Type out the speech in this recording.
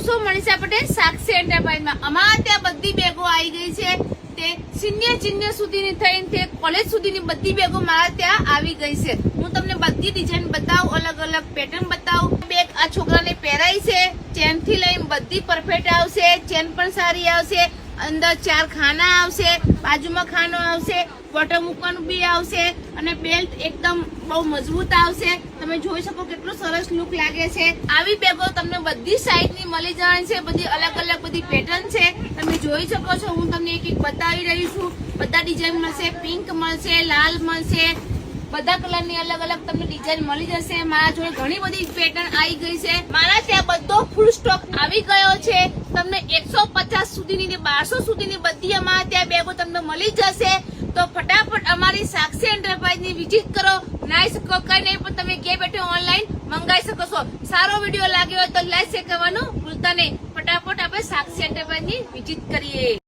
છું મનીષા પટેલ સાક્ષી એન્ટરપ્રાઇઝમાં। અમારા ત્યાં બધી બેગો આવી ગઈ છે, તે સિનિયર સુધીની થઈને તે કોલેજ સુધીની બધી બેગો મારા ત્યાં આવી ગઈ છે। હું તમને બધી ડિઝાઇન બતાવું, અલગ અલગ પેટર્ન બતાવું। બેગ આ છોકરાને પહેરાઈ છે, ચેન થી લઈને બધી પરફેક્ટ આવશે, ચેન પણ સારી આવશે, અંદર 4 ખાના આવશે, બાજુમાં ખાનો આવશે, બોટમ મૂકવાનું બી આવશે અને બેલ્ટ એકદમ બહુ મજબૂત આવશે। તમે જોઈ શકો કેટલું સરસ લુક લાગે છે। આવી બેગો તમને બધી સાઈઝની મળી જવાની છે, બધી અલગ અલગ બધી પેટર્ન છે, તમે જોઈ શકો છો। હું તમને એક બતાવી રહી છું। બધા ડિઝાઇન મળશે, પિંક મળશે, લાલ મળશે, બધા કલરની અલગ અલગ તમને ડિઝાઇન મળી જશે। મારા જોડે ઘણી બધી પેટર્ન આવી ગઈ છે। મારા ત્યાં બધો ફૂલ સ્ટોક આવી ગયો છે। તમને 150 સુધીની ને 1200 સુધીની બધી અમારા ત્યાં બેગો તમને મળી જશે। તો ફટાફટ અમારી સાક્ષી એન્ટરપ્રાઇઝની વિઝિટ કરો। નાઈ શકો કઈ નહીં, પણ તમે ઘેર બેઠે ઓનલાઈન મંગાવી શકો છો। સારો વિડીયો લાગ્યો હોય તો લાઈક શેર કરવાનું ભૂલતા નહીં। ફટાફટ આપણે સાક્ષી એન્ટરપ્રાઇઝની વિઝિટ કરીએ।